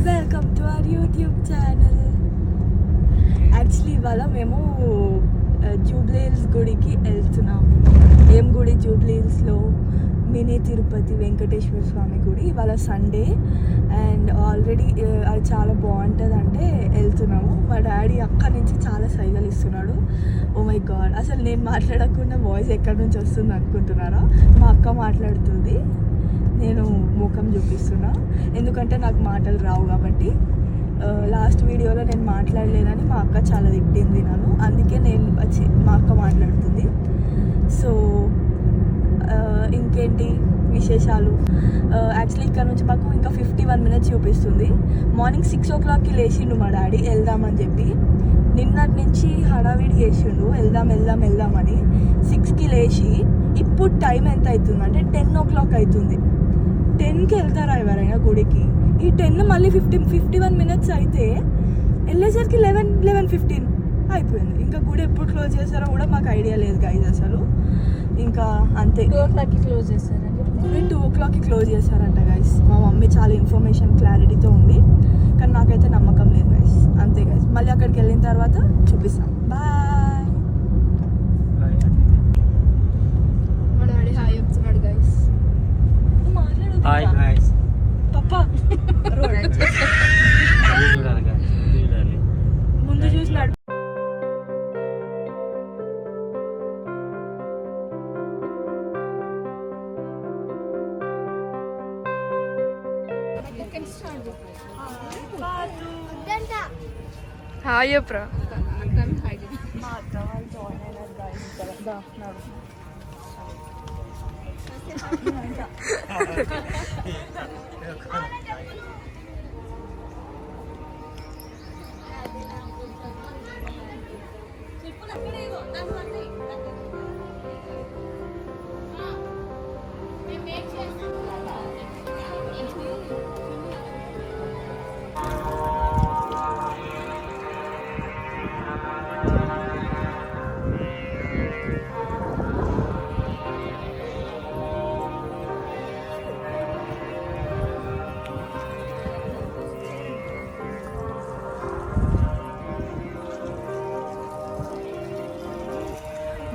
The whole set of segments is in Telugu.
Welcome to our YouTube channel. Actually ఇవాళ మేము జూబ్లీ హిల్స్ గుడికి వెళ్తున్నాము. ఏం గుడి? జూబ్లీ హిల్స్లో మినీ తిరుపతి వెంకటేశ్వర స్వామి గుడి. ఇవాళ సండే అండ్ ఆల్రెడీ అది చాలా బాగుంటుంది అంటే వెళ్తున్నాము. మా డాడీ అక్కడి నుంచి చాలా సైగలు ఇస్తున్నాడు. ఓ మై గాడ్, అసలు నేను మాట్లాడకుండా వాయిస్ ఎక్కడి నుంచి వస్తుంది అనుకుంటున్నారా? మా అక్క మాట్లాడుతుంది, నేను ముఖం చూపిస్తున్నా ఎందుకంటే నాకు మాటలు రావు కాబట్టి. లాస్ట్ వీడియోలో నేను మాట్లాడలేదని మా అక్క చాలా తిట్టింది నన్ను, అందుకే నేను వచ్చి మా అక్క మాట్లాడుతుంది. సో ఇంకేంటి విశేషాలు? యాక్చువల్లీ ఇక్కడ నుంచి మాకు ఇంకా 51 minutes చూపిస్తుంది. మార్నింగ్ 6 o'clockకి లేచిండు మా డాడీ వెళ్దామని చెప్పి. నిన్నటి నుంచి హడావిడి చేసిండు వెళ్దామని. 6కి లేచి ఇప్పుడు టైం ఎంత అవుతుంది అంటే 10 o'clock అవుతుంది. 10కి వెళ్తారా ఎవరైనా గుడికి? ఈ 10 మళ్ళీ 51 minutes అయితే వెళ్ళేసరికి 11:15 అయిపోయింది. ఇంకా గుడి ఎప్పుడు క్లోజ్ చేస్తారో కూడా మాకు ఐడియా లేదు గైజ్ అసలు. ఇంకా అంతే, 2 o'clockకి క్లోజ్ చేస్తారండి. గుడి 2 o'clockకి క్లోజ్ చేస్తారంట గైస్. మా మమ్మీ చాలా ఇన్ఫర్మేషన్ క్లారిటీతో ఉంది, కానీ నాకైతే నమ్మకం లేదు గైస్. అంతే గైస్, మళ్ళీ అక్కడికి వెళ్ళిన తర్వాత చూపిస్తాం. బాయ్. మా డాడీ హాయ్ చెప్తున్నాడు గైస్. Hi guys. పప్పా ముందు చూసినాడు. హాయ్ చెప్పరా. మా అక్క వాళ్ళు జాయిన్ అయినారు గైస్. నాడు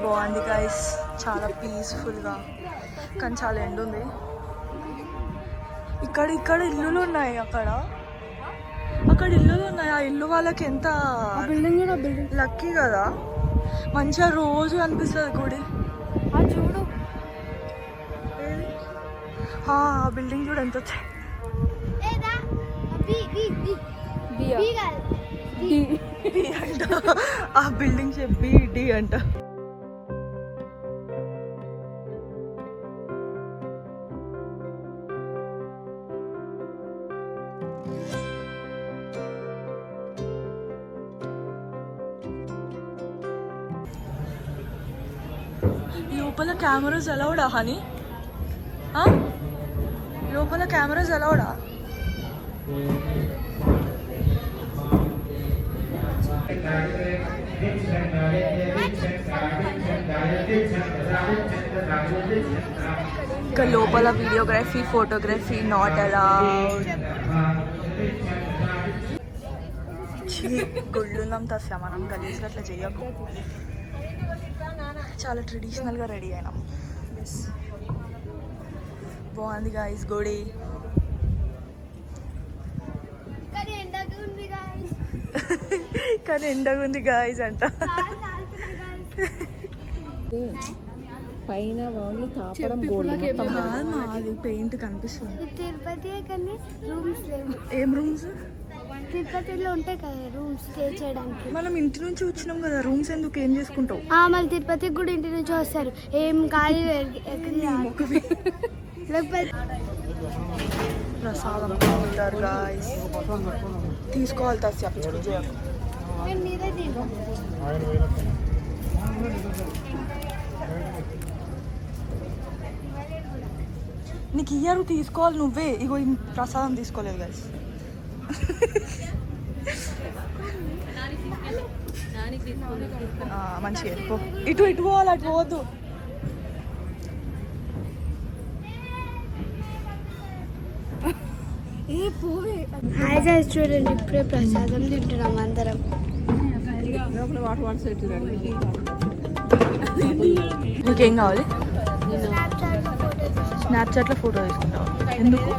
బాగుంది గైస్, చాలా పీస్ఫుల్గా, కానీ చాలా ఎండ ఉంది. ఇక్కడ ఇల్లులు ఉన్నాయి, అక్కడ ఇల్లులు ఉన్నాయి. ఆ ఇల్లు వాళ్ళకి ఎంత లక్కీ కదా, మంచిగా రోజు అనిపిస్తుంది గుడి. చూడు ఆ బిల్డింగ్ చూడు ఎంత అంట. ఆ బిల్డింగ్ చెప్పి డి అంట. లోపల కెమెరాస్ అలౌడా హనీ? లోపల కెమెరాస్ అలౌడా? ఇంకా లోపల వీడియోగ్రఫీ ఫోటోగ్రఫీ నాట్ అలౌడ్. గుళ్ళున్నాం తస్సా, మనం గలీజ్గా అట్లా చేయకు. చాలా ట్రెడిషనల్గా రెడీ అయినాం. బాగుంది గాయస్ గుడి. కానీ ఎండగా ఉంది గాయస్ అంట. పైన అది పెయింట్ కనిపిస్తుంది. తిరుపతి కానీ రూమ్స్ లేవు. ఏం రూమ్స్? తిరుపతిలో ఉంటాయి కదా రూమ్స్ స్టే చేయడానికి. మనం ఇంటి నుంచి వచ్చినాం కదా, రూమ్స్ ఎందుకు? ఏం చేసుకుంటావు? మళ్ళీ తిరుపతికి కూడా ఇంటి నుంచి వస్తారు. ఏం ఖాళీ ప్రసాదం ఉంటారు గాయస్, తీసుకోవాలి. తస్సి అప్పుడు నీకు ఇయ్యారు, తీసుకోవాలి నువ్వే. ఇగో ప్రసాదం తీసుకోలేదు గాయస్. మంచిగా ఇటు పోవాలి, అటు పోవద్దు. హాయ్ గైస్, చూడండి ఇప్పుడే ప్రసాదం తింటున్నాం అందరం. నీకేం కావాలి? స్నాప్చాట్లో ఫోటో తీసుకుంటావా? ఎందుకు?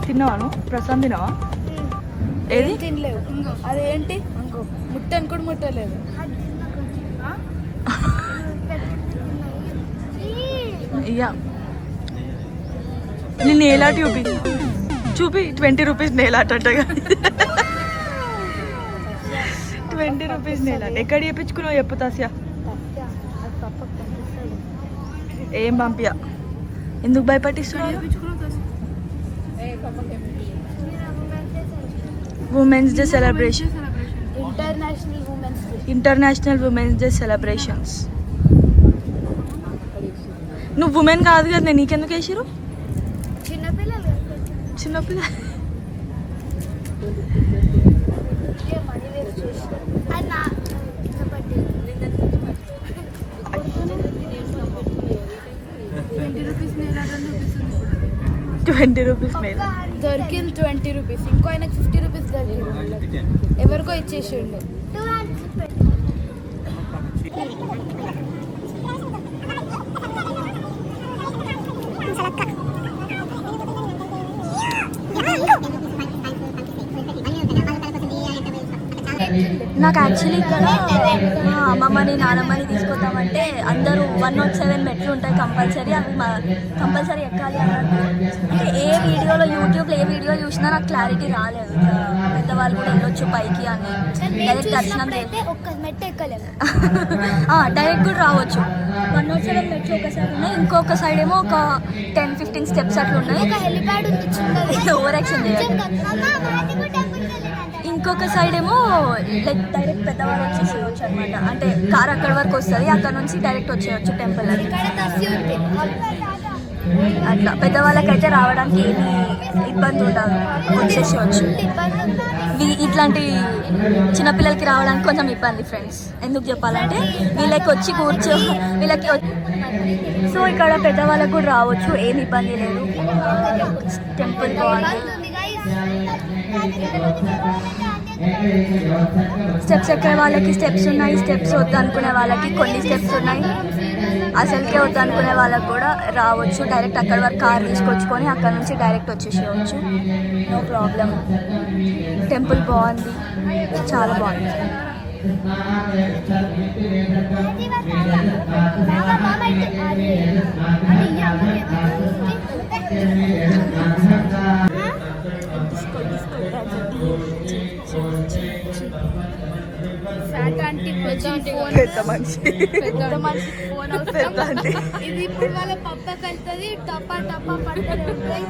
తిన్నావా నువ్వు? ప్రసాదం తిన్నావా? ఏది తినలేవు. అదేంటి ముట్టను కూడా ముట్టలేదు. ఇయ్యా నీ నేలాట చూపి 20 రూపీస్ నేలాట అంటగా. 20 రూపీస్ నేలాట ఎక్కడ చేయించుకున్నావు చెప్పు తాసియా. ఏం పంపియా, ఎందుకు భయపట్టిస్తున్నావు? Women's day celebration, international women's day celebrations. నువ్వు ఉమెన్ కాదు కదా, నేను నీకెందుకు వేసిరు? చిన్నపిల్ల ₹20 మేలు దొరికింది. 20 రూపీస్. ఇంకో ఆయనకు 50 రూపీస్ దొరికింది. ఎవరికో ఇచ్చేసిండు. నాకు యాక్చువల్లీ ఇక్కడ మా అమ్మమ్మని నానమ్మని తీసుకొద్దామంటే అందరూ 107 మెట్లు ఉంటాయి కంపల్సరీ, అవి కంపల్సరీ ఎక్కాలి అన్నట్టు. అంటే ఏ వీడియోలో, యూట్యూబ్లో ఏ వీడియో చూసినా నాకు క్లారిటీ రాలేదు. పెద్దవాళ్ళు కూడా వెళ్ళొచ్చు పైకి అని, డైరెక్ట్ దర్శనం డైరెక్ట్ కూడా రావచ్చు. 107 మెట్లు ఒక సైడ్ ఉన్నాయి, ఇంకొక సైడ్ ఏమో ఒక 10-15 స్టెప్స్ అట్లా ఉన్నాయి. ఓవర్ యాక్షన్ చేయాలి. ఇంకొక సైడ్ ఏమో లైక్ డైరెక్ట్ పెద్దవాళ్ళు వచ్చేసేయచ్చు అనమాట. అంటే కార్ అక్కడ వరకు వస్తుంది, అక్కడ నుంచి డైరెక్ట్ వచ్చేయచ్చు టెంపుల్ అని. అట్లా పెద్దవాళ్ళకైతే రావడానికి ఏమి ఇబ్బంది ఉండదు, వచ్చేసేయచ్చు. ఇట్లాంటి చిన్నపిల్లలకి రావడానికి కొంచెం ఇబ్బంది ఫ్రెండ్స్. ఎందుకు చెప్పాలంటే వీళ్ళకి వచ్చి వీళ్ళకి సో ఇక్కడ పెద్దవాళ్ళకు కూడా రావచ్చు, ఏమి ఇబ్బంది లేదు. టెంపుల్ బాగుంది. స్టెప్స్ ఎక్కే వాళ్ళకి స్టెప్స్ ఉన్నాయి, స్టెప్స్ వద్దు అనుకునే వాళ్ళకి కొన్ని స్టెప్స్ ఉన్నాయి. అసలుకే వద్దు అనుకునే వాళ్ళకి కూడా రావచ్చు. డైరెక్ట్ అక్కడ వరకు కార్ తీసుకొచ్చుకొని అక్కడ నుంచి డైరెక్ట్ వచ్చేసేయచ్చు, నో ప్రాబ్లం. టెంపుల్ బాగుంది, చాలా బాగుంది. పెద్ద మనిషి ఇది ఇప్పుడు వాళ్ళ పప్పకి వెళ్తుంది. టప్పా టప్పా పడుతుంది.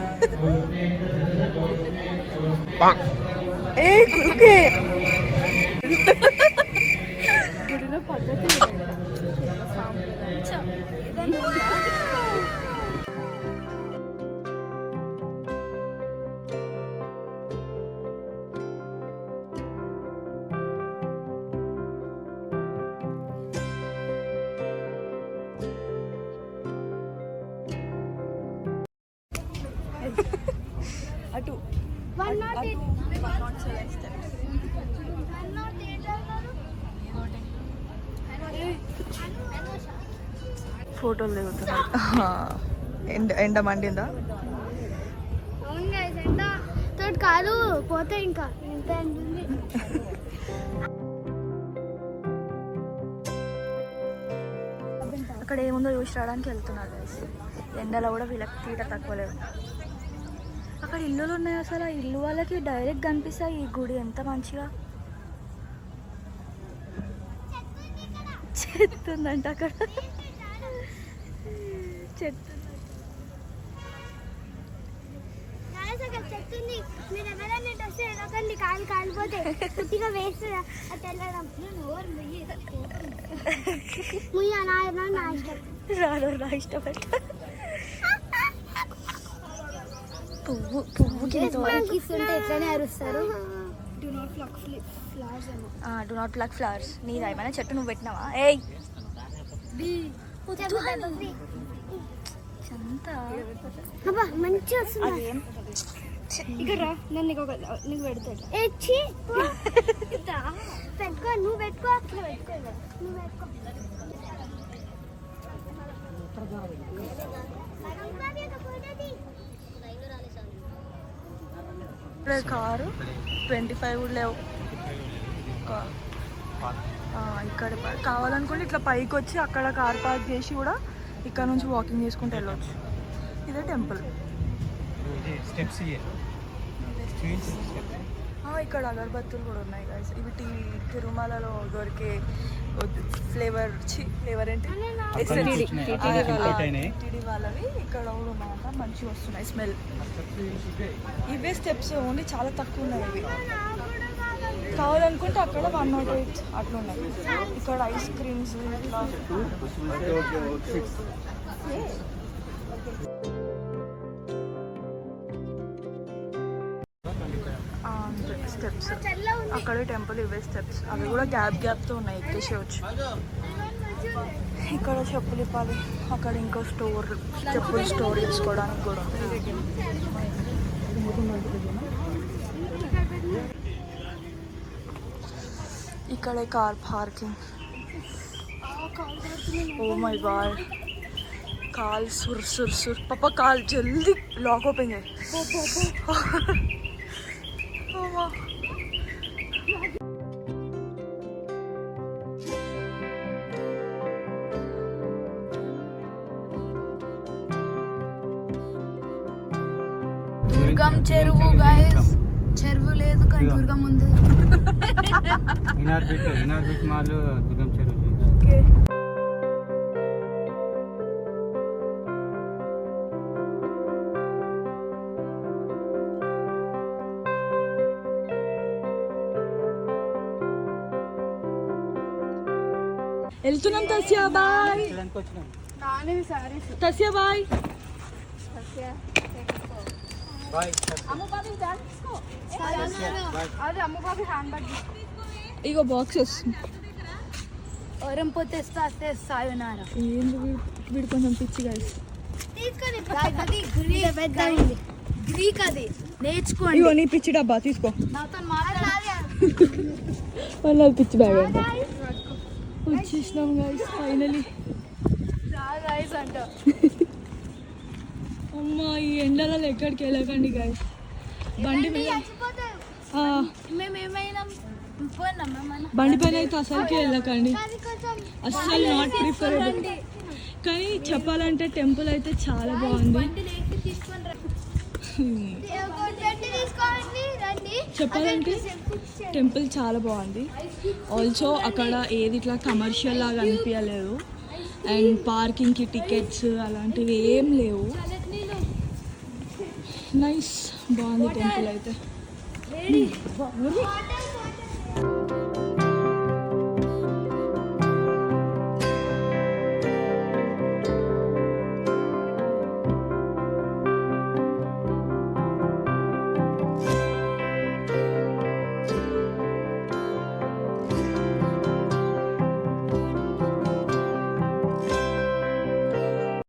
అటు 107 steps. ఫోటోలు దిగుతున్నారు. ఎండ మండిందా? అవును గైస్, ఎండ తోటి కాదు పోతే ఇంకా ఎంత ఉంటుంది. అక్కడ ఏముందో చూసి రావడానికి వెళ్తున్నారు గైస్. ఎండలో కూడా వీళ్ళకి తీట తక్కువ లేదు. అక్కడ ఇల్లులు ఉన్నాయి, అసలు ఆ ఇల్లు వాళ్ళకి డైరెక్ట్ కనిపిస్తాయి ఈ గుడి. ఎంత మంచిగా చెత్తుందంట అక్కడ, చెత్తుంది. చెప్తుంది మీరు ఎవరైనా వస్తే ఎలాగండి కాలు కాలిపోతే పుట్టిగా వేస్తే అట్లా వెళ్ళడం. నా ఇష్టం రాడు, నా ఇష్టపడ్డ పువ్వు ఇస్తుంటే ఎట్లనే అరుస్తారు. Do not pluck flowers. నీదా ఏమైనా చెట్టు నువ్వు పెట్టినావా? ఏయ్ అంతా అబ్బా మంచిగా వస్తుంది అదేం ఇక్కడ రా, నేను నీకు పెడతాడు. పెట్టుకో నువ్వు పెట్టుకో అట్లా పెట్టుకో నువ్వు పెట్టుకో ఇప్పుడే కారు 25 కూడా లేవు. ఇక్కడ కావాలనుకుంటే ఇట్లా పైకి వచ్చి అక్కడ కార్ పార్క్ చేసి కూడా ఇక్కడ నుంచి వాకింగ్ చేసుకుంటూ వెళ్ళొచ్చు. ఇదే టెంపుల్. ఇక్కడ అగరబత్తులు కూడా ఉన్నాయి గైస్. ఇవి తిరుమలలో దొరికే ఫ్లేవర్ ఏంటి టీడీ వాళ్ళవి ఇక్కడ కూడా ఉన్నాయంట. మంచిగా వస్తున్నాయి స్మెల్. ఇవే స్టెప్స్ ఓన్లీ చాలా తక్కువ ఉన్నాయి. ఇవి కావాలనుకుంటే అక్కడ 108 అట్లా ఉన్నాయి. ఇక్కడ ఐస్ క్రీమ్స్ ఇట్లా స్టెప్స్. అక్కడే టెంపుల్, ఇవే స్టెప్స్. అవి కూడా గ్యాప్తో ఉన్నాయి, ఎక్కేసేయచ్చు. ఇక్కడ చెప్పులు ఇప్పాలి. అక్కడ ఇంకో చెప్పులు స్టోర్ తీసుకోవడానికి కూడా ఉంది. ఇక్కడే car parking. Oh my god, కాల్ సుర్ పాప, కాల్ జల్దీ లాక్ ఓపెన్ చేయి. దుర్గం చెరువు గైస్. చెరువు లేదు కానీ దుర్గం ఉంది. మాలు దుర్గం చెరువు. వెళ్తున్నాం తస్యా బాయ్. తస్యా బాయ్. ఇగో బాక్సెస్ ఓరంపో తెస్తా సాయోనారా. ఏంది వీడు కొంచెం పిచ్చి గైస్. గ్రీక్ అది నేర్చుకోండి. ఇగో నీ పిచ్చి డబ్బా తీసుకో. నాతో మాట్లాడాలి. వాళ్ళ పిచ్చి బ్యాగ్ అంట. వచ్చేసినాం గైస్ ఫైనలీ. గైస్ అంట. అమ్మా ఈ ఎండలలో ఎక్కడికి వెళ్ళకండి గైస్. బండి మీద బండి పైన అయితే అసలుకి వెళ్ళకండి. అస్సలు నాట్ ప్రిఫరబుల్. కానీ చెప్పాలంటే టెంపుల్ అయితే చాలా బాగుంది. చెప్పాలంటే టెంపుల్ చాలా బాగుంది. ఆల్సో అక్కడ ఏది ఇట్లా కమర్షియల్ లాగా అనిపించలేదు. అండ్ పార్కింగ్కి టికెట్స్ అలాంటివి ఏం లేవు. నైస్, బాగుంది టెంపుల్ అయితే.